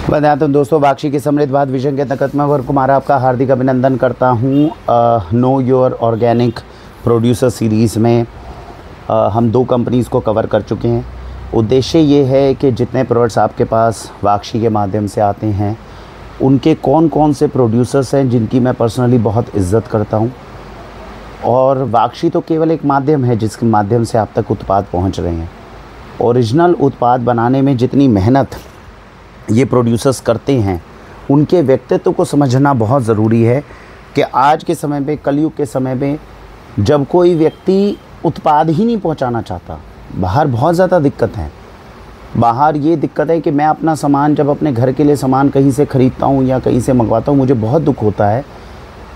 बताया तो दोस्तों, वाक्षी के समृद्ध भारत विजन के तहत मैं वरुण कुमार आपका हार्दिक अभिनंदन करता हूँ। Know your organic producer series में हम 2 कंपनीज़ को कवर कर चुके हैं। उद्देश्य ये है कि जितने प्रोडक्ट्स आपके पास वाक्षी के माध्यम से आते हैं उनके कौन कौन से प्रोड्यूसर्स हैं जिनकी मैं पर्सनली बहुत इज़्ज़त करता हूँ, और वाक्षी तो केवल एक माध्यम है जिसके माध्यम से आप तक उत्पाद पहुँच रहे हैं। ओरिजिनल उत्पाद बनाने में जितनी मेहनत ये प्रोड्यूसर्स करते हैं उनके व्यक्तित्व को समझना बहुत ज़रूरी है कि आज के समय में, कलयुग के समय में, जब कोई व्यक्ति उत्पाद ही नहीं पहुंचाना चाहता, बाहर बहुत ज़्यादा दिक्कत है। बाहर ये दिक्कत है कि मैं अपना सामान, जब अपने घर के लिए सामान कहीं से ख़रीदता हूँ या कहीं से मंगवाता हूँ, मुझे बहुत दुख होता है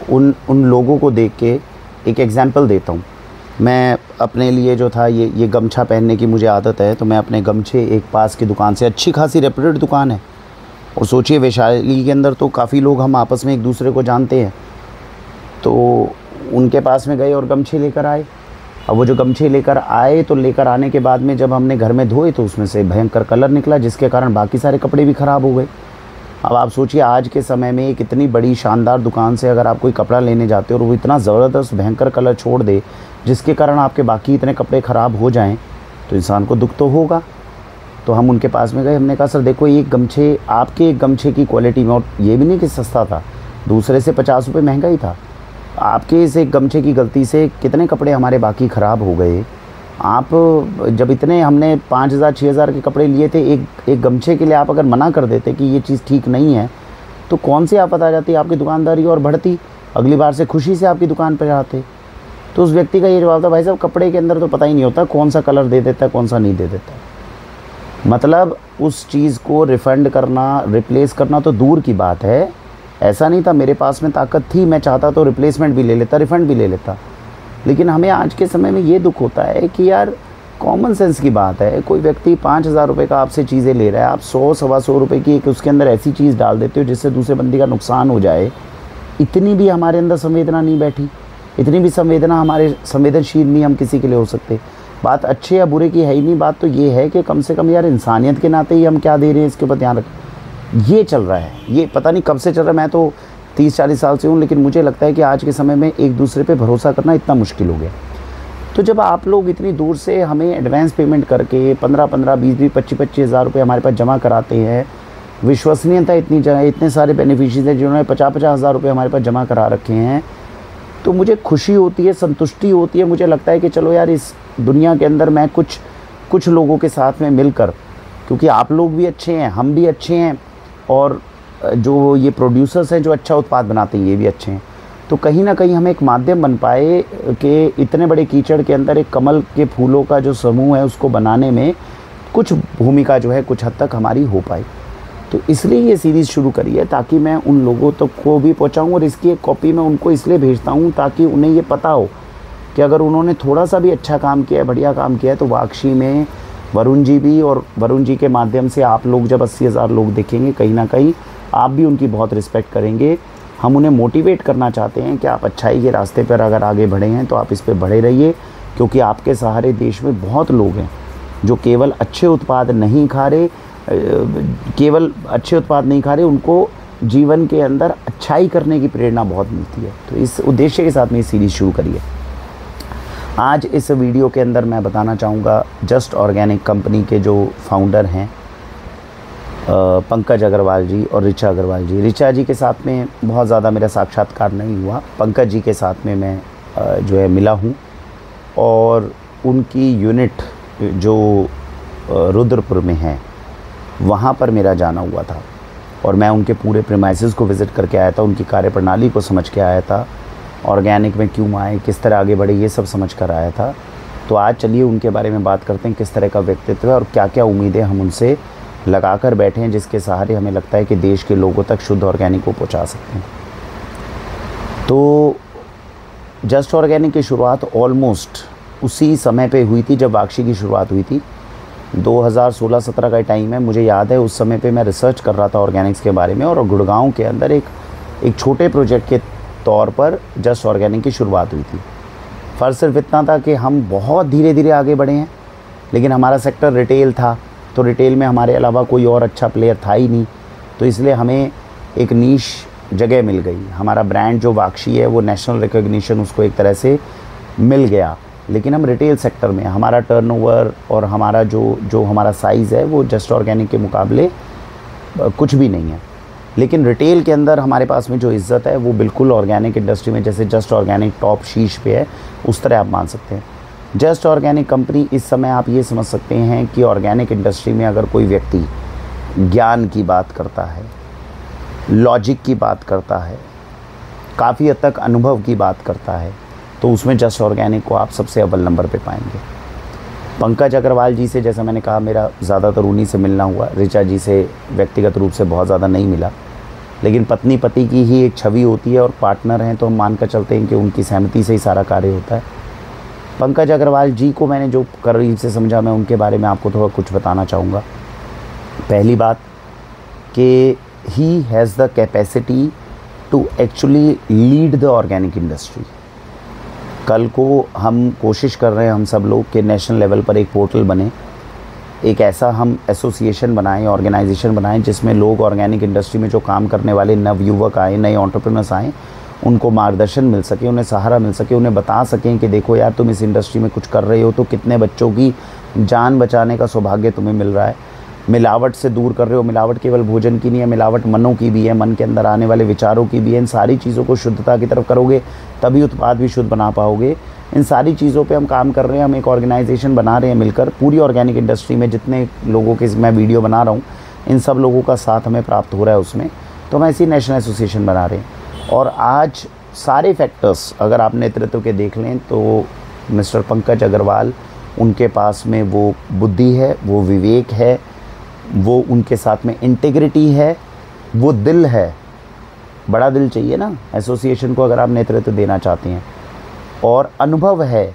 उन लोगों को देख के। एक एग्ज़ाम्पल देता हूँ। मैं अपने लिए जो था, ये गमछा पहनने की मुझे आदत है, तो मैं अपने गमछे एक पास की दुकान से, अच्छी खासी रेप्यूटेड दुकान है, और सोचिए वैशाली के अंदर तो काफ़ी लोग हम आपस में एक दूसरे को जानते हैं, तो उनके पास में गए और गमछे लेकर आए। अब वो जो गमछे लेकर आए, तो लेकर आने के बाद में जब हमने घर में धोए तो उसमें से भयंकर कलर निकला, जिसके कारण बाकी सारे कपड़े भी ख़राब हो गए। अब आप सोचिए, आज के समय में एक इतनी बड़ी शानदार दुकान से अगर आप कोई कपड़ा लेने जाते हो और वो इतना ज़बरदस्त भयंकर कलर छोड़ दे जिसके कारण आपके बाकी इतने कपड़े ख़राब हो जाएं, तो इंसान को दुख तो होगा। तो हम उनके पास में गए, हमने कहा सर देखो, ये गमछे, आपके एक गमछे की क्वालिटी में, और ये भी नहीं कि सस्ता था, दूसरे से 50 रुपये महंगा ही था, आपके इस एक गमछे की गलती से कितने कपड़े हमारे बाकी ख़राब हो गए। आप जब इतने, हमने 5,000 6,000 के कपड़े लिए थे, एक गमछे के लिए आप अगर मना कर देते कि ये चीज़ ठीक नहीं है, तो कौन सी आफत आ जाती, आपकी दुकानदारी और बढ़ती, अगली बार से खुशी से आपकी दुकान पर आते। तो उस व्यक्ति का ये जवाब था, भाई साहब कपड़े के अंदर तो पता ही नहीं होता कौन सा कलर दे देता है, कौन सा नहीं दे देता। मतलब उस चीज़ को रिफ़ंड करना, रिप्लेस करना तो दूर की बात है। ऐसा नहीं था, मेरे पास में ताकत थी, मैं चाहता तो रिप्लेसमेंट भी ले लेता, रिफ़ंड भी ले लेता। लेकिन हमें आज के समय में ये दुख होता है कि यार, कॉमन सेंस की बात है, कोई व्यक्ति 5,000 रुपये का आपसे चीज़ें ले रहा है, आप 100 सवा 100 रुपये की एक उसके अंदर ऐसी चीज़ डाल देते हो जिससे दूसरे बंदे का नुकसान हो जाए। इतनी भी हमारे अंदर संवेदना नहीं बैठी, इतनी भी संवेदना, हमारे संवेदनशील नहीं हम किसी के लिए हो सकते। बात अच्छे या बुरे की है ही नहीं, बात तो ये है कि कम से कम यार इंसानियत के नाते ही हम क्या दे रहे हैं इसके ऊपर ध्यान रखें। ये चल रहा है, ये पता नहीं कब से चल रहा है, मैं तो 30-40 साल से हूँ, लेकिन मुझे लगता है कि आज के समय में एक दूसरे पे भरोसा करना इतना मुश्किल हो गया। तो जब आप लोग इतनी दूर से हमें एडवांस पेमेंट करके 15-15, 20-20, 25-25 हज़ार रुपये हमारे पास जमा कराते हैं, विश्वसनीयता इतनी जगह, इतने सारे बेनिफिशियरीज हैं जिन्होंने 50-50 हज़ार रुपये हमारे पास जमा करा रखे हैं, तो मुझे खुशी होती है, संतुष्टि होती है। मुझे लगता है कि चलो यार, इस दुनिया के अंदर मैं कुछ लोगों के साथ में मिलकर, क्योंकि आप लोग भी अच्छे हैं, हम भी अच्छे हैं, और जो ये प्रोड्यूसर्स हैं जो अच्छा उत्पाद बनाते हैं ये भी अच्छे हैं, तो कहीं ना कहीं हम एक माध्यम बन पाए कि इतने बड़े कीचड़ के अंदर एक कमल के फूलों का जो समूह है उसको बनाने में कुछ भूमिका जो है कुछ हद तक हमारी हो पाई। तो इसलिए ये सीरीज़ शुरू करी है, ताकि मैं उन लोगों तक को भी पहुंचाऊं, और इसकी एक कॉपी मैं उनको इसलिए भेजता हूं ताकि उन्हें ये पता हो कि अगर उन्होंने थोड़ा सा भी अच्छा काम किया है, बढ़िया काम किया है, तो वाक्षी में वरुण जी भी, और वरुण जी के माध्यम से आप लोग जब 80,000 लोग देखेंगे, कहीं ना कहीं आप भी उनकी बहुत रिस्पेक्ट करेंगे। हम उन्हें मोटिवेट करना चाहते हैं कि आप अच्छाई के रास्ते पर अगर आगे बढ़े हैं तो आप इस पर बढ़े रहिए, क्योंकि आपके सहारे देश में बहुत लोग हैं जो केवल अच्छे उत्पाद नहीं खा रहे, उनको जीवन के अंदर अच्छाई करने की प्रेरणा बहुत मिलती है। तो इस उद्देश्य के साथ में ये सीरीज़ शुरू करी है। आज इस वीडियो के अंदर मैं बताना चाहूँगा, जस्ट ऑर्गेनिक कंपनी के जो फाउंडर हैं पंकज अग्रवाल जी और ऋचा अग्रवाल जी। ऋचा जी के साथ में बहुत ज़्यादा मेरा साक्षात्कार नहीं हुआ, पंकज जी के साथ में मैं जो है मिला हूँ, और उनकी यूनिट जो रुद्रपुर में है वहाँ पर मेरा जाना हुआ था, और मैं उनके पूरे प्रीमाइसेस को विज़िट करके आया था, उनकी कार्यप्रणाली को समझ के आया था, ऑर्गेनिक में क्यों आए, किस तरह आगे बढ़े, ये सब समझ कर आया था। तो आज चलिए उनके बारे में बात करते हैं, किस तरह का व्यक्तित्व है और क्या क्या उम्मीदें हम उनसे लगा कर बैठे हैं, जिसके सहारे हमें लगता है कि देश के लोगों तक शुद्ध ऑर्गेनिक को पहुँचा सकते हैं। तो जस्ट ऑर्गेनिक की शुरुआत ऑलमोस्ट उसी समय पे हुई थी जब वाक्षी की शुरुआत हुई थी। 2016-17 का टाइम है, मुझे याद है उस समय पे मैं रिसर्च कर रहा था ऑर्गेनिक्स के बारे में, और गुड़गांव के अंदर एक छोटे प्रोजेक्ट के तौर पर जस्ट ऑर्गेनिक की शुरुआत हुई थी। फ़र्क सिर्फ इतना था कि हम बहुत धीरे धीरे आगे बढ़े हैं, लेकिन हमारा सेक्टर रिटेल था, तो रिटेल में हमारे अलावा कोई और अच्छा प्लेयर था ही नहीं। तो इसलिए हमें एक नीश जगह मिल गई। हमारा ब्रांड जो वाक्षी है वो नेशनल रिकॉग्निशन उसको एक तरह से मिल गया। लेकिन हम रिटेल सेक्टर में, हमारा टर्नओवर और हमारा जो हमारा साइज़ है वो जस्ट ऑर्गेनिक के मुकाबले कुछ भी नहीं है। लेकिन रिटेल के अंदर हमारे पास में जो इज़्ज़त है वो बिल्कुल ऑर्गेनिक इंडस्ट्री में जैसे जस्ट ऑर्गेनिक टॉप शीर्ष पे है, उस तरह आप मान सकते हैं। जस्ट ऑर्गेनिक कंपनी इस समय आप ये समझ सकते हैं कि ऑर्गेनिक इंडस्ट्री में अगर कोई व्यक्ति ज्ञान की बात करता है, लॉजिक की बात करता है, काफ़ी हद तक अनुभव की बात करता है, तो उसमें जस्ट ऑर्गेनिक को आप सबसे अव्वल नंबर पे पाएंगे। पंकज अग्रवाल जी से, जैसा मैंने कहा, मेरा ज़्यादातर उन्हीं से मिलना हुआ। ऋचा जी से व्यक्तिगत रूप से बहुत ज़्यादा नहीं मिला, लेकिन पत्नी पति की ही एक छवि होती है और पार्टनर हैं तो हम मान कर चलते हैं कि उनकी सहमति से ही सारा कार्य होता है। पंकज अग्रवाल जी को मैंने जो करीब से समझा, मैं उनके बारे में आपको थोड़ा कुछ बताना चाहूँगा। पहली बात कि he has the capacity to actually lead the organic industry. कल को हम कोशिश कर रहे हैं, हम सब लोग, कि नेशनल लेवल पर एक पोर्टल बने, एक ऐसा हम एसोसिएशन बनाएं, ऑर्गेनाइजेशन बनाएं जिसमें लोग ऑर्गेनिक इंडस्ट्री में जो काम करने वाले नवयुवक आए, नए एंटरप्रेन्योर्स आएँ, उनको मार्गदर्शन मिल सके, उन्हें सहारा मिल सके, उन्हें बता सकें कि देखो यार, तुम इस इंडस्ट्री में कुछ कर रहे हो तो कितने बच्चों की जान बचाने का सौभाग्य तुम्हें मिल रहा है। मिलावट से दूर कर रहे हो। मिलावट केवल भोजन की नहीं है, मिलावट मनों की भी है, मन के अंदर आने वाले विचारों की भी है। इन सारी चीज़ों को शुद्धता की तरफ करोगे तभी उत्पाद भी शुद्ध बना पाओगे। इन सारी चीज़ों पे हम काम कर रहे हैं। हम एक ऑर्गेनाइजेशन बना रहे हैं मिलकर, पूरी ऑर्गेनिक इंडस्ट्री में जितने लोगों के मैं वीडियो बना रहा हूँ, इन सब लोगों का साथ हमें प्राप्त हो रहा है उसमें। तो हम ऐसी नेशनल एसोसिएशन बना रहे हैं। और आज सारे फैक्टर्स अगर आप नेतृत्व के देख लें तो मिस्टर पंकज अग्रवाल, उनके पास में वो बुद्धि है, वो विवेक है, वो उनके साथ में इंटीग्रिटी है, वो दिल है। बड़ा दिल चाहिए ना एसोसिएशन को अगर आप नेतृत्व देना चाहते हैं, और अनुभव है,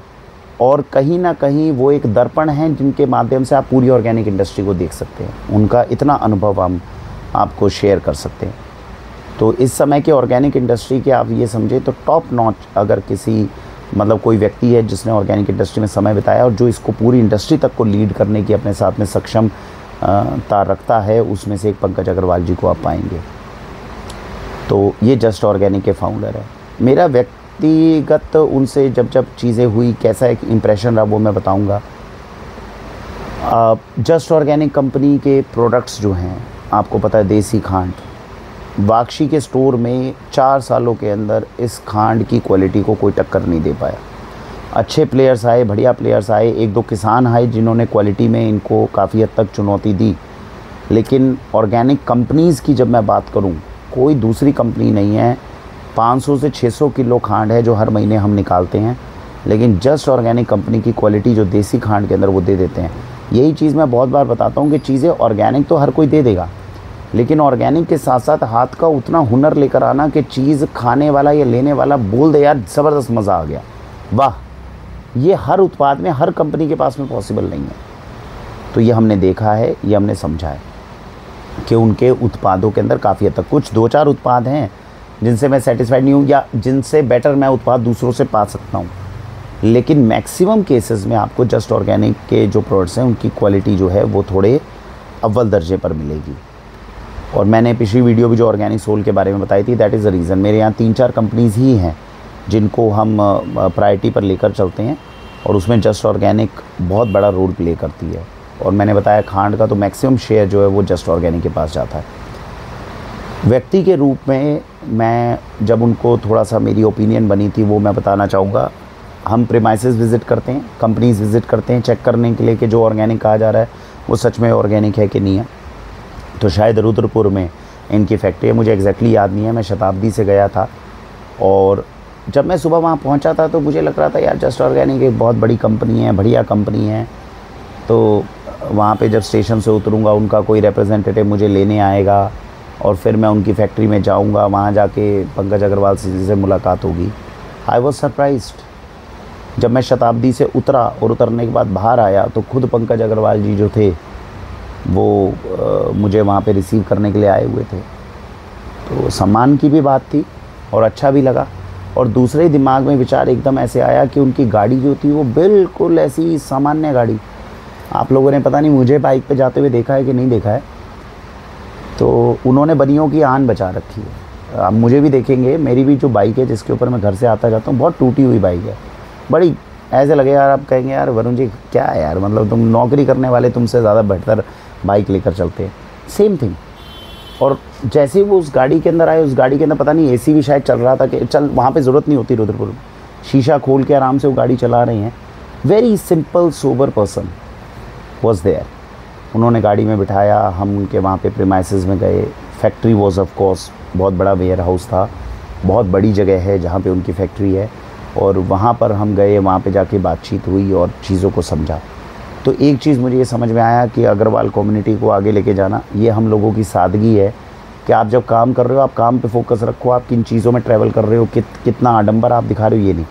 और कहीं ना कहीं वो एक दर्पण है जिनके माध्यम से आप पूरी ऑर्गेनिक इंडस्ट्री को देख सकते हैं। उनका इतना अनुभव हम आपको शेयर कर सकते हैं। तो इस समय के ऑर्गेनिक इंडस्ट्री के आप ये समझे तो टॉप नॉच अगर किसी कोई व्यक्ति है जिसने ऑर्गेनिक इंडस्ट्री में समय बिताया और जो इसको पूरी इंडस्ट्री तक को लीड करने की अपने साथ में सक्षम रखता है, उसमें से एक पंकज अग्रवाल जी को आप पाएंगे। तो ये जस्ट ऑर्गेनिक के फाउंडर है। मेरा व्यक्तिगत उनसे जब चीज़ें हुई, कैसा एक इम्प्रेशन रहा वो मैं बताऊंगा। जस्ट ऑर्गेनिक कंपनी के प्रोडक्ट्स जो हैं, आपको पता है, देसी खांड, वाक्षी के स्टोर में 4 सालों के अंदर इस खांड की क्वालिटी को कोई टक्कर नहीं दे पाया। अच्छे प्लेयर्स आए, बढ़िया प्लेयर्स आए, 1-2 किसान आए जिन्होंने क्वालिटी में इनको काफ़ी हद तक चुनौती दी। लेकिन ऑर्गेनिक कंपनीज़ की जब मैं बात करूं, कोई दूसरी कंपनी नहीं है। 500 से 600 किलो खांड है जो हर महीने हम निकालते हैं, लेकिन जस्ट ऑर्गेनिक कंपनी की क्वालिटी जो देसी खांड के अंदर वो दे देते हैं। यही चीज़ मैं बहुत बार बताता हूँ कि चीज़ें ऑर्गेनिक तो हर कोई दे देगा, लेकिन ऑर्गेनिक के साथ साथ हाथ का उतना हुनर लेकर आना कि चीज़ खाने वाला या लेने वाला बोल दे यार ज़बरदस्त मज़ा आ गया, वाह, ये हर उत्पाद में, हर कंपनी के पास में पॉसिबल नहीं है। तो ये हमने देखा है, ये हमने समझा है कि उनके उत्पादों के अंदर काफ़ी हद तक, कुछ 2-4 उत्पाद हैं जिनसे मैं सेटिस्फाइड नहीं हूँ या जिनसे बेटर मैं उत्पाद दूसरों से पा सकता हूँ, लेकिन मैक्सिमम केसेस में आपको जस्ट ऑर्गेनिक के जो प्रोडक्ट्स हैं उनकी क्वालिटी जो है वो थोड़े अव्वल दर्जे पर मिलेगी। और मैंने पिछली वीडियो भी जो ऑर्गेनिक सोल के बारे में बताई थी, दैट इज़ द रीज़न। मेरे यहाँ 3-4 कंपनीज़ ही हैं जिनको हम प्रायोरिटी पर लेकर चलते हैं, और उसमें जस्ट ऑर्गेनिक बहुत बड़ा रोल प्ले करती है। और मैंने बताया खांड का तो मैक्सिमम शेयर जो है वो जस्ट ऑर्गेनिक के पास जाता है। व्यक्ति के रूप में मैं जब उनको थोड़ा सा मेरी ओपिनियन बनी थी वो मैं बताना चाहूँगा। हम प्रीमाइसेस विज़िट करते हैं, कंपनीज़ विज़िट करते हैं चेक करने के लिए कि जो ऑर्गेनिक कहा जा रहा है वो सच में ऑर्गेनिक है कि नहीं है। तो शायद रुद्रपुर में इनकी फैक्ट्री है, मुझे एग्जैक्टली याद नहीं है। मैं शताब्दी से गया था और जब मैं सुबह वहाँ पहुँचा था तो मुझे लग रहा था यार जस्ट ऑर्गेनिक एक बहुत बड़ी कंपनी है, बढ़िया कंपनी है। तो वहाँ पे जब स्टेशन से उतरूँगा उनका कोई रिप्रेजेंटेटिव मुझे लेने आएगा और फिर मैं उनकी फैक्ट्री में जाऊँगा, वहाँ जाके पंकज अग्रवाल से मुलाकात होगी। आई वॉज सरप्राइज्ड जब मैं शताब्दी से उतरा और उतरने के बाद बाहर आया तो खुद पंकज अग्रवाल जी जो थे वो मुझे वहाँ पे रिसीव करने के लिए आए हुए थे। तो सम्मान की भी बात थी और अच्छा भी लगा। और दूसरे दिमाग में विचार एकदम ऐसे आया कि उनकी गाड़ी जो थी वो बिल्कुल ऐसी सामान्य गाड़ी, आप लोगों ने पता नहीं मुझे बाइक पे जाते हुए देखा है कि नहीं देखा है, तो उन्होंने बनियों की आन बचा रखी है। आप मुझे भी देखेंगे, मेरी भी जो बाइक है जिसके ऊपर मैं घर से आता जाता हूँ, बहुत टूटी हुई बाइक है, बड़ी ऐसे लगे यार, आप कहेंगे यार वरुण जी क्या है यार, मतलब तुम नौकरी करने वाले तुमसे ज़्यादा बेहतर बाइक लेकर चलते हैं, सेम थिंग। और जैसे वो उस गाड़ी के अंदर आए, उस गाड़ी के अंदर पता नहीं एसी भी शायद चल रहा था कि चल, वहाँ पे ज़रूरत नहीं होती रुद्रपुर में, शीशा खोल के आराम से वो गाड़ी चला रहे हैं। Very simple sober person was there. उन्होंने गाड़ी में बिठाया, हम उनके वहाँ पे प्रीमाइसेस में गए। फैक्ट्री वॉज ऑफ कोर्स, बहुत बड़ा वेयर हाउस था, बहुत बड़ी जगह है जहाँ पे उनकी फैक्ट्री है, और वहाँ पर हम गए, वहाँ पे जाके बातचीत हुई और चीज़ों को समझा। तो एक चीज़ मुझे ये समझ में आया कि अग्रवाल कम्युनिटी को आगे लेके जाना, ये हम लोगों की सादगी है कि आप जब काम कर रहे हो, आप काम पे फोकस रखो, आप किन चीज़ों में ट्रैवल कर रहे हो, कितना आडंबर आप दिखा रहे हो, ये नहीं।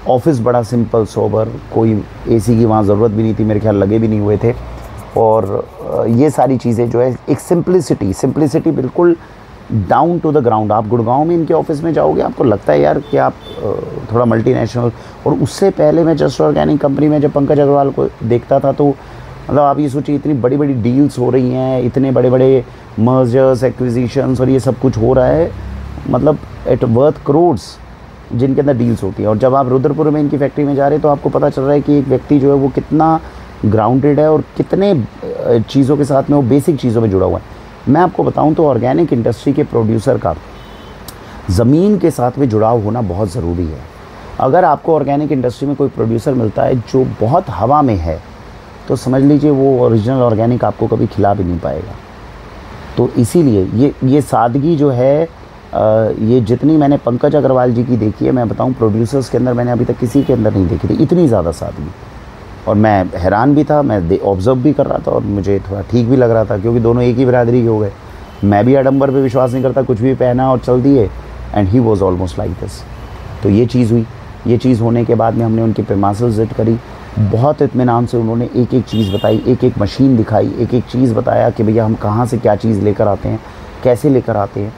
ऑफिस बड़ा सिंपल सोबर, कोई एसी की वहाँ ज़रूरत भी नहीं थी, मेरे ख्याल लगे भी नहीं हुए थे। और ये सारी चीज़ें जो है, एक सिंप्लिसिटी बिल्कुल डाउन टू द ग्राउंड। आप गुड़गांव में इनके ऑफिस में जाओगे, आपको लगता है यार कि आप थोड़ा मल्टीनेशनल। और उससे पहले मैं जस्ट ऑर्गेनिक कंपनी में जब पंकज अग्रवाल को देखता था, तो मतलब आप ये सोचिए, इतनी बड़ी बड़ी डील्स हो रही हैं, इतने बड़े बड़े मर्जर्स, एक्विजिशंस और ये सब कुछ हो रहा है, मतलब एट वर्थ करोड्स जिनके अंदर डील्स होती है। और जब आप रुद्रपुर में इनकी फैक्ट्री में जा रहे हैं, तो आपको पता चल रहा है कि एक व्यक्ति जो है वो कितना ग्राउंडेड है और कितने चीज़ों के साथ में वो बेसिक चीज़ों में जुड़ा हुआ है। मैं आपको बताऊं तो ऑर्गेनिक इंडस्ट्री के प्रोड्यूसर का ज़मीन के साथ में जुड़ाव होना बहुत ज़रूरी है। अगर आपको ऑर्गेनिक इंडस्ट्री में कोई प्रोड्यूसर मिलता है जो बहुत हवा में है, तो समझ लीजिए वो ओरिजिनल ऑर्गेनिक आपको कभी खिला भी नहीं पाएगा। तो इसीलिए ये सादगी जो है, ये जितनी मैंने पंकज अग्रवाल जी की देखी है, मैं बताऊं प्रोड्यूसर्स के अंदर मैंने अभी तक किसी के अंदर नहीं देखी थी इतनी ज़्यादा सादगी। और मैं हैरान भी था, मैं ऑब्ज़र्व भी कर रहा था, और मुझे थोड़ा ठीक भी लग रहा था, क्योंकि दोनों एक ही बिरादरी के हो गए। मैं भी आडंबर पे विश्वास नहीं करता, कुछ भी पहना और चल दिए, and he was almost like this. तो ये चीज़ हुई। ये चीज़ होने के बाद में हमने उनकी प्रीमाइसेस विजिट करी, बहुत इत्मीनान से उन्होंने एक एक चीज़ बताई, एक एक मशीन दिखाई, एक एक चीज़ बताया कि भैया हम कहाँ से क्या चीज़ लेकर आते हैं, कैसे लेकर आते हैं।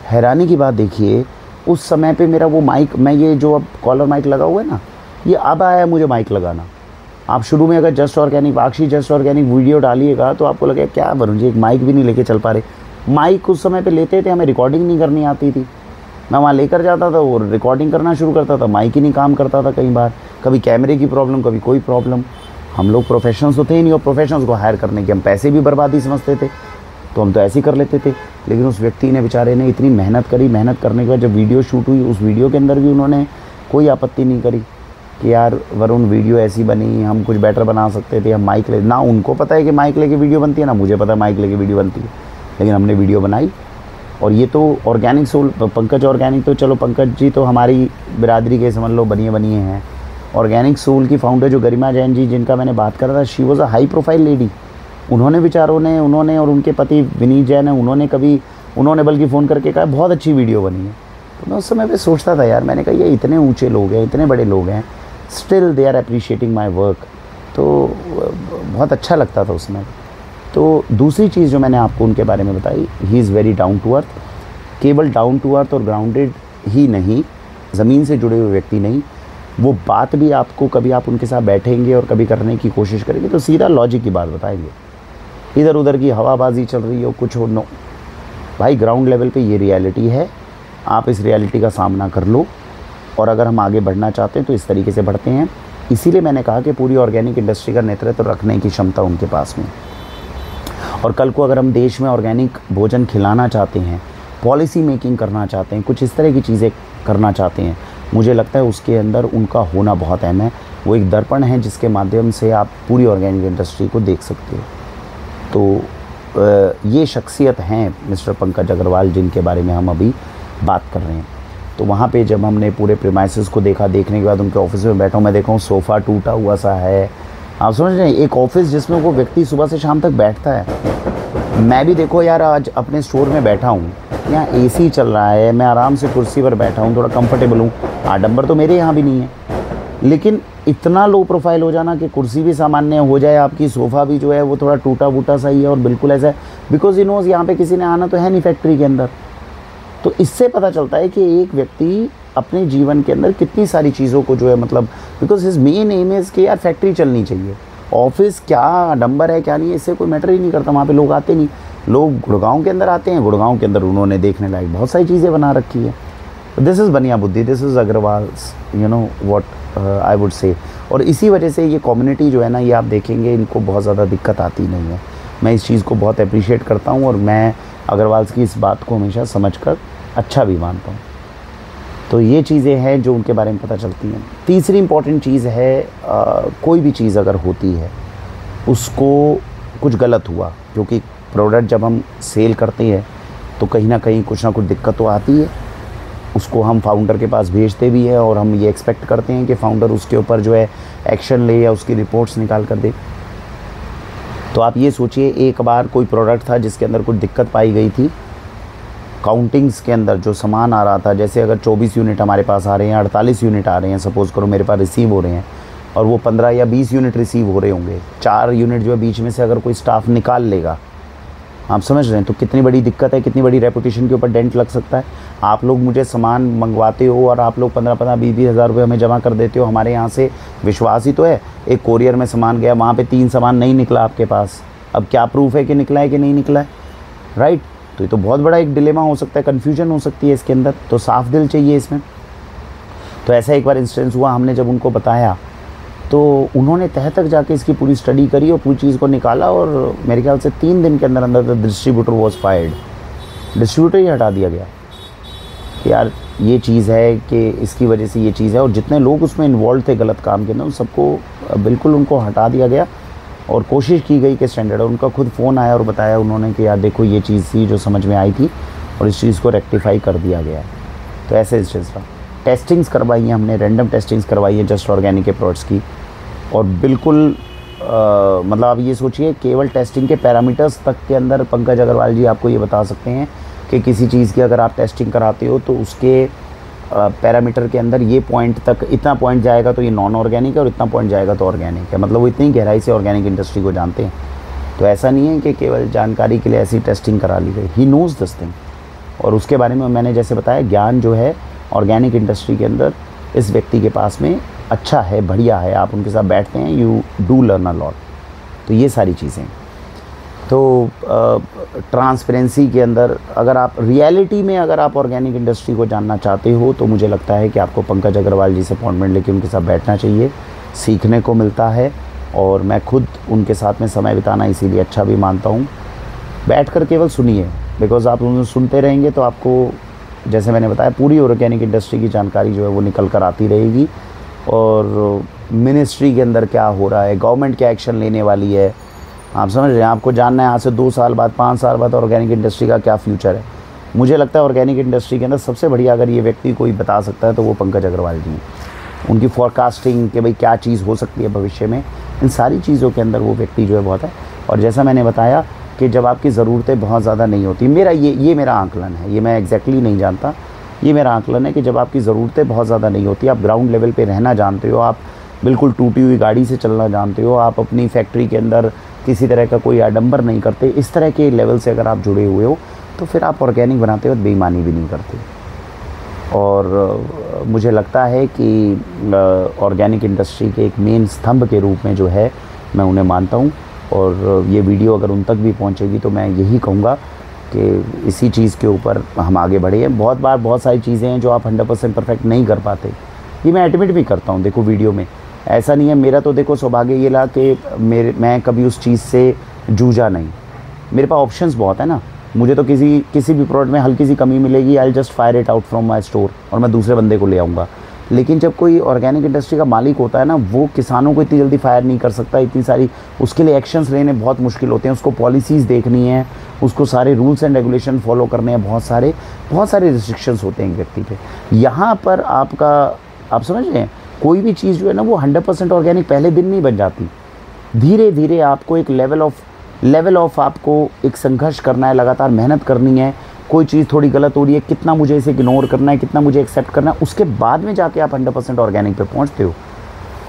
हैरानी की बात देखिए, उस समय पे मेरा वो माइक, मैं ये जो अब कॉलर माइक लगा हुआ है ना, ये अब आया मुझे माइक लगाना। आप शुरू में अगर जस्ट ऑर्गेनिक, वाक्षी जस्ट ऑर्गेनिक वीडियो डालिएगा तो आपको लगेगा क्या वरुण जी एक माइक भी नहीं लेके चल पा रहे। माइक उस समय पे लेते थे, हमें रिकॉर्डिंग नहीं करनी आती थी, मैं वहाँ लेकर जाता था और रिकॉर्डिंग करना शुरू करता था, माइक ही नहीं काम करता था। कई बार कभी कैमरे की प्रॉब्लम, कभी कोई प्रॉब्लम। हम लोग प्रोफेशनल्स तो थे ही नहीं, और प्रोफेशनल्स को हायर करने के हम पैसे भी बर्बादी समझते थे, तो हम तो ऐसे ही कर लेते थे। लेकिन उस व्यक्ति ने, बेचारे ने इतनी मेहनत करी, मेहनत करने के बाद जब वीडियो शूट हुई, उस वीडियो के अंदर भी उन्होंने कोई आपत्ति नहीं करी कि यार वरुण वीडियो ऐसी बनी, हम कुछ बेटर बना सकते थे, हम माइक ले, ना उनको पता है कि माइक लेके वीडियो बनती है, ना मुझे पता है माइक लेके वीडियो बनती है, लेकिन हमने वीडियो बनाई। और ये तो ऑर्गेनिक सोल, पंकज ऑर्गेनिक, तो चलो पंकज जी तो हमारी बिरादरी के समझ लो बनिए हैं। ऑर्गेनिक सोल की फाउंडर जो गरिमा जैन जी, जिनका मैंने बात करा था, she was a high profile lady. उन्होंने विचारों ने, उन्होंने और उनके पति विनीत जैन है, उन्होंने बल्कि फ़ोन करके कहा बहुत अच्छी वीडियो बनी है। तो मैं उस समय पे सोचता था यार, मैंने कहा ये इतने ऊंचे लोग हैं, इतने बड़े लोग हैं, still they are appreciating my work. तो बहुत अच्छा लगता था उसमें। तो दूसरी चीज़ जो मैंने आपको उनके बारे में बताई, he is very down to earth. केवल डाउन टू अर्थ और ग्राउंडेड ही नहीं, ज़मीन से जुड़े हुए व्यक्ति नहीं, वो बात भी आपको, कभी आप उनके साथ बैठेंगे और कभी करने की कोशिश करेंगे तो सीधा लॉजिक की बात बताएंगे। इधर उधर की हवाबाजी चल रही हो, कुछ हो, नो भाई, ग्राउंड लेवल पे ये रियलिटी है, आप इस रियलिटी का सामना कर लो। और अगर हम आगे बढ़ना चाहते हैं तो इस तरीके से बढ़ते हैं। इसीलिए मैंने कहा कि पूरी ऑर्गेनिक इंडस्ट्री का नेतृत्व रखने की क्षमता उनके पास में। और कल को अगर हम देश में ऑर्गेनिक भोजन खिलाना चाहते हैं, पॉलिसी मेकिंग करना चाहते हैं, कुछ इस तरह की चीज़ें करना चाहते हैं, मुझे लगता है उसके अंदर उनका होना बहुत अहम है। वो एक दर्पण है जिसके माध्यम से आप पूरी ऑर्गेनिक इंडस्ट्री को देख सकते हो। तो ये शख्सियत हैं मिस्टर पंकज अग्रवाल, जिनके बारे में हम अभी बात कर रहे हैं। तो वहाँ पे जब हमने पूरे प्रीमाइसेस को देखा, देखने के बाद उनके ऑफिस में बैठा हूँ, मैं देखा हूँ सोफ़ा टूटा हुआ सा है। आप समझ रहे हैं, एक ऑफिस जिसमें वो व्यक्ति सुबह से शाम तक बैठता है। मैं भी देखो यार, आज अपने स्टोर में बैठा हूँ, यहाँ एसी चल रहा है, मैं आराम से कुर्सी पर बैठा हूँ, थोड़ा कंफर्टेबल हूँ। आडंबर तो मेरे यहाँ भी नहीं है, लेकिन इतना लो प्रोफाइल हो जाना कि कुर्सी भी सामान्य हो जाए आपकी, सोफ़ा भी जो है वो थोड़ा टूटा फूटा सा ही है और बिल्कुल ऐसा है, बिकॉज यू नोज़ यहाँ पे किसी ने आना तो है नहीं फैक्ट्री के अंदर। तो इससे पता चलता है कि एक व्यक्ति अपने जीवन के अंदर कितनी सारी चीज़ों को जो है, मतलब because his main M is कि यार फैक्ट्री चलनी चाहिए। ऑफिस क्या आडंबर है क्या नहीं है, इससे कोई मैटर ही नहीं करता, वहाँ पे लोग आते नहीं। लोग गुड़गांव के अंदर आते हैं, गुड़गांव के अंदर उन्होंने देखने लायक बहुत सारी चीज़ें बना रखी है। दिस इज़ बनिया बुद्धि, this is Agarwals, you know what I would say. और इसी वजह से ये कम्युनिटी जो है ना, ये आप देखेंगे इनको बहुत ज़्यादा दिक्कत आती नहीं है। मैं इस चीज़ को बहुत अप्रिशिएट करता हूँ और मैं अग्रवाल्स की इस बात को हमेशा समझकर अच्छा भी मानता हूँ। तो ये चीज़ें हैं जो उनके बारे में पता चलती हैं। तीसरी इम्पॉर्टेंट चीज़ है, कोई भी चीज़ अगर होती है उसको कुछ गलत हुआ, क्योंकि प्रोडक्ट जब हम सेल करते हैं तो कहीं ना कुछ दिक्कत तो आती है। उसको हम फाउंडर के पास भेजते भी हैं और हम ये एक्सपेक्ट करते हैं कि फाउंडर उसके ऊपर जो है एक्शन ले या उसकी रिपोर्ट्स निकाल कर दे। तो आप ये सोचिए, एक बार कोई प्रोडक्ट था जिसके अंदर कुछ दिक्कत पाई गई थी। काउंटिंग्स के अंदर जो सामान आ रहा था, जैसे अगर 24 यूनिट हमारे पास आ रहे हैं, 48 यूनिट आ रहे हैं, सपोज़ करो मेरे पास रिसीव हो रहे हैं, और वो 15 या 20 यूनिट रिसीव हो रहे होंगे, 4 यूनिट जो है बीच में से अगर कोई स्टाफ निकाल लेगा, आप समझ रहे हैं, तो कितनी बड़ी दिक्कत है, कितनी बड़ी रेपुटेशन के ऊपर डेंट लग सकता है। आप लोग मुझे सामान मंगवाते हो और आप लोग 15-15, 20-20 हज़ार रुपये हमें जमा कर देते हो, हमारे यहाँ से विश्वास ही तो है। एक कोरियर में सामान गया, वहाँ पे 3 सामान नहीं निकला आपके पास, अब क्या प्रूफ है कि निकला है कि नहीं निकला है, राइट। तो ये तो बहुत बड़ा एक डिलेमा हो सकता है, कन्फ्यूजन हो सकती है इसके अंदर, तो साफ दिल चाहिए इसमें। तो ऐसा एक बार इंस्टेंस हुआ, हमने जब उनको बताया तो उन्होंने तह तक जाके इसकी पूरी स्टडी करी और पूरी चीज़ को निकाला, और मेरे ख्याल से 3 दिन के अंदर अंदर the distributor was fired, distributor ही हटा दिया गया कि यार ये चीज़ है कि इसकी वजह से ये चीज़ है। और जितने लोग उसमें इन्वॉल्व थे गलत काम के अंदर, उन सबको बिल्कुल उनको हटा दिया गया और कोशिश की गई कि स्टैंडर्ड। उनका खुद फ़ोन आया और बताया उन्होंने कि यार देखो ये चीज़ थी जो समझ में आई थी और इस चीज़ को रेक्टिफाई कर दिया गया है। तो ऐसे इंस्टेंस था। टेस्टिंग्स करवाई हैं हमने, रैंडम टेस्टिंग्स करवाई है जस्ट ऑर्गेनिक के प्रोडक्ट्स की, और बिल्कुल मतलब आप ये सोचिए केवल टेस्टिंग के पैरामीटर्स तक के अंदर पंकज अग्रवाल जी आपको ये बता सकते हैं कि किसी चीज़ की अगर आप टेस्टिंग कराते हो तो उसके पैरामीटर के अंदर ये पॉइंट तक, इतना पॉइंट जाएगा तो ये नॉन ऑर्गेनिक है और इतना पॉइंट जाएगा तो ऑर्गेनिक है। मतलब वो इतनी गहराई से ऑर्गेनिक इंडस्ट्री को जानते हैं। तो ऐसा नहीं है कि केवल जानकारी के लिए ऐसी टेस्टिंग करा ली गई, ही नोज़ दिस थिंग। और उसके बारे में मैंने जैसे बताया, ज्ञान जो है ऑर्गेनिक इंडस्ट्री के अंदर इस व्यक्ति के पास में अच्छा है, बढ़िया है। आप उनके साथ बैठते हैं, you do learn a lot. तो ये सारी चीज़ें, तो ट्रांसपेरेंसी के अंदर अगर आप रियलिटी में अगर आप ऑर्गेनिक इंडस्ट्री को जानना चाहते हो तो मुझे लगता है कि आपको पंकज अग्रवाल जी से अपॉइंटमेंट लेके उनके साथ बैठना चाहिए, सीखने को मिलता है। और मैं खुद उनके साथ में समय बिताना इसीलिए अच्छा भी मानता हूँ। बैठ कर केवल सुनिए, बिकॉज़ आप उन्हें सुनते रहेंगे तो आपको, जैसे मैंने बताया, पूरी ऑर्गेनिक इंडस्ट्री की जानकारी जो है वो निकल कर आती रहेगी। और मिनिस्ट्री के अंदर क्या हो रहा है, गवर्नमेंट क्या एक्शन लेने वाली है, आप समझ रहे हैं। आपको जानना है आज से 2 साल बाद, 5 साल बाद ऑर्गेनिक इंडस्ट्री का क्या फ्यूचर है। मुझे लगता है ऑर्गेनिक इंडस्ट्री के अंदर सबसे बढ़िया अगर ये व्यक्ति कोई बता सकता है तो वो पंकज अग्रवाल जी हैं। उनकी फॉरकास्टिंग कि भाई क्या चीज़ हो सकती है भविष्य में, इन सारी चीज़ों के अंदर वो व्यक्ति जो है बहुत है। और जैसा मैंने बताया कि जब आपकी ज़रूरतें बहुत ज़्यादा नहीं होती, मेरा ये मेरा आंकलन है, ये मैं एग्जैक्टली नहीं जानता, ये मेरा आंकलन है कि जब आपकी ज़रूरतें बहुत ज़्यादा नहीं होती, आप ग्राउंड लेवल पे रहना जानते हो, आप बिल्कुल टूटी हुई गाड़ी से चलना जानते हो, आप अपनी फैक्ट्री के अंदर किसी तरह का कोई आडंबर नहीं करते, इस तरह के लेवल से अगर आप जुड़े हुए हो तो फिर आप ऑर्गेनिक बनाते हो, बेईमानी भी नहीं करते। और मुझे लगता है कि ऑर्गेनिक इंडस्ट्री के एक मेन स्तंभ के रूप में जो है मैं उन्हें मानता हूँ। और ये वीडियो अगर उन तक भी पहुँचेगी तो मैं यही कहूँगा कि इसी चीज़ के ऊपर हम आगे बढ़े हैं। बहुत बार बहुत सारी चीज़ें हैं जो आप 100% परफेक्ट नहीं कर पाते, ये मैं एडमिट भी करता हूँ। देखो वीडियो में ऐसा नहीं है, मेरा तो देखो सौभाग्य ये रहा कि मैं कभी उस चीज़ से जूझा नहीं। मेरे पास ऑप्शंस बहुत है ना, मुझे तो किसी भी प्रोडक्ट में हल्की सी कमी मिलेगी, I just fire it out from my store और मैं दूसरे बंदे को ले आऊँगा। लेकिन जब कोई ऑर्गेनिक इंडस्ट्री का मालिक होता है ना, वो किसानों को इतनी जल्दी फायर नहीं कर सकता, इतनी सारी उसके लिए एक्शंस लेने बहुत मुश्किल होते हैं। उसको पॉलिसीज़ देखनी है, उसको सारे रूल्स एंड रेगुलेशन फॉलो करने हैं, बहुत सारे रिस्ट्रिक्शंस होते हैं एक व्यक्ति पे। यहाँ पर आप समझ रहे हैं, कोई भी चीज़ जो है ना वो 100% ऑर्गेनिक पहले दिन नहीं बन जाती। धीरे धीरे आपको एक लेवल ऑफ आपको एक संघर्ष करना है, लगातार मेहनत करनी है। कोई चीज़ थोड़ी गलत हो रही है, कितना मुझे इसे इग्नोर करना है, कितना मुझे एक्सेप्ट करना है, उसके बाद में जाके आप 100% ऑर्गेनिक पे पहुंचते हो।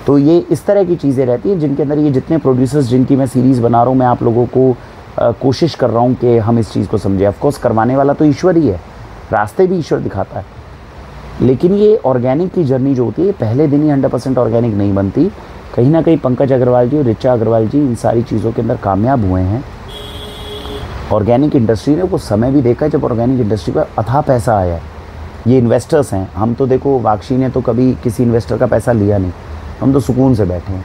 तो ये इस तरह की चीज़ें रहती हैं जिनके अंदर ये जितने प्रोड्यूसर्स जिनकी मैं सीरीज़ बना रहा हूँ, मैं आप लोगों को कोशिश कर रहा हूँ कि हम इस चीज़ को समझें। ऑफकोर्स करवाने वाला तो ईश्वर ही है, रास्ते भी ईश्वर दिखाता है, लेकिन ये ऑर्गेनिक की जर्नी जो होती है पहले दिन ही 100% ऑर्गेनिक नहीं बनती। कहीं ना कहीं पंकज अग्रवाल जी और ऋचा अग्रवाल जी इन सारी चीज़ों के अंदर कामयाब हुए हैं ऑर्गेनिक इंडस्ट्री ने वो समय भी देखा है जब ऑर्गेनिक इंडस्ट्री पर अथाह पैसा आया है। ये इन्वेस्टर्स हैं, हम तो देखो वाक्षी ने तो कभी किसी इन्वेस्टर का पैसा लिया नहीं, हम तो सुकून से बैठे हैं।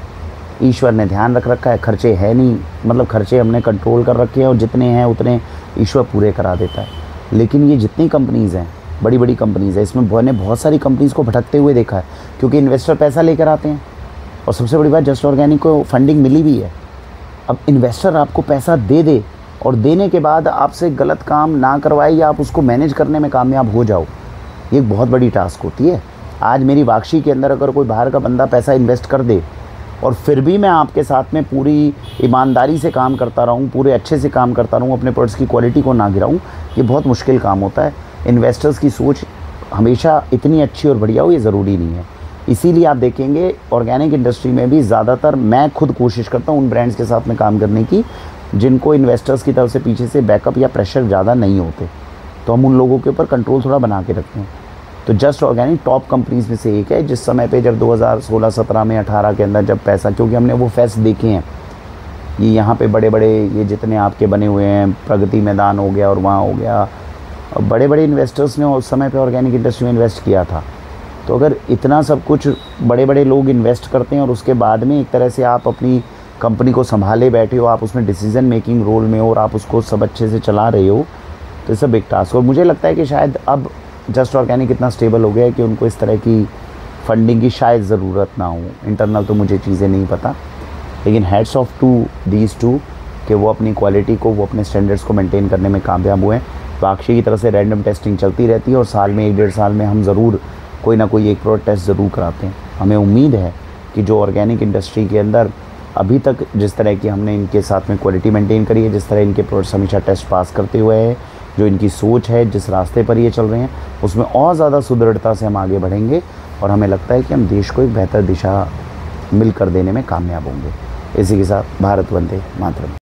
ईश्वर ने ध्यान रख रखा है, खर्चे है नहीं, मतलब खर्चे हमने कंट्रोल कर रखे हैं और जितने हैं उतने ईश्वर पूरे करा देता है। लेकिन ये जितनी कंपनीज़ हैं, बड़ी बड़ी कंपनीज़ हैं, इसमें मैंने बहुत सारी कंपनीज़ को भटकते हुए देखा है, क्योंकि इन्वेस्टर पैसा लेकर आते हैं। और सबसे बड़ी बात, जस्ट ऑर्गेनिक को फंडिंग मिली भी है। अब इन्वेस्टर आपको पैसा दे दे और देने के बाद आपसे गलत काम ना करवाए या आप उसको मैनेज करने में कामयाब हो जाओ, ये एक बहुत बड़ी टास्क होती है। आज मेरी वाक्षी के अंदर अगर कोई बाहर का बंदा पैसा इन्वेस्ट कर दे और फिर भी मैं आपके साथ में पूरी ईमानदारी से काम करता रहूँ, पूरे अच्छे से काम करता रहूँ, अपने प्रोडक्ट्स की क्वालिटी को ना गिराऊँ, ये बहुत मुश्किल काम होता है। इन्वेस्टर्स की सोच हमेशा इतनी अच्छी और बढ़िया हो ये ज़रूरी नहीं है। इसीलिए आप देखेंगे ऑर्गेनिक इंडस्ट्री में भी ज़्यादातर मैं खुद कोशिश करता हूँ उन ब्रांड्स के साथ में काम करने की जिनको इन्वेस्टर्स की तरफ से पीछे से बैकअप या प्रेशर ज़्यादा नहीं होते, तो हम उन लोगों के ऊपर कंट्रोल थोड़ा बना के रखते हैं। तो जस्ट ऑर्गेनिक टॉप कंपनीज़ में से एक है, जिस समय पे जब 2016-17 में 18 के अंदर जब पैसा, क्योंकि हमने वो फेस्ट देखे हैं, ये यहाँ पे बड़े बड़े ये जितने आपके बने हुए हैं, प्रगति मैदान हो गया और वहाँ हो गया, बड़े बड़े इन्वेस्टर्स ने उस समय पे ऑर्गेनिक इंडस्ट्री में इन्वेस्ट किया था। तो अगर इतना सब कुछ बड़े बड़े लोग इन्वेस्ट करते हैं और उसके बाद में एक तरह से आप अपनी कंपनी को संभाले बैठे हो, आप उसमें डिसीज़न मेकिंग रोल में हो और आप उसको सब अच्छे से चला रहे हो, तो सब एक टास्क। और मुझे लगता है कि शायद अब जस्ट ऑर्गेनिक इतना स्टेबल हो गया है कि उनको इस तरह की फंडिंग की शायद ज़रूरत ना हो। इंटरनल तो मुझे चीज़ें नहीं पता, लेकिन heads off to these two कि वो अपनी क्वालिटी को, वो अपने स्टैंडर्ड्स को मेंटेन करने में कामयाब हुए हैं। वाक्षी की तरफ से रैंडम टेस्टिंग चलती रहती है और साल में 1-1.5 साल में हम ज़रूर कोई ना कोई एक प्रोडक्ट टेस्ट ज़रूर कराते हैं। हमें उम्मीद है कि जो ऑर्गेनिक इंडस्ट्री के अंदर अभी तक जिस तरह की हमने इनके साथ में क्वालिटी मेंटेन करी है, जिस तरह इनके प्रोडक्ट्स हमेशा टेस्ट पास करते हुए हैं, जो इनकी सोच है, जिस रास्ते पर ये चल रहे हैं, उसमें और ज़्यादा सुदृढ़ता से हम आगे बढ़ेंगे और हमें लगता है कि हम देश को एक बेहतर दिशा मिलकर देने में कामयाब होंगे। इसी के साथ भारत वंदे मातरम।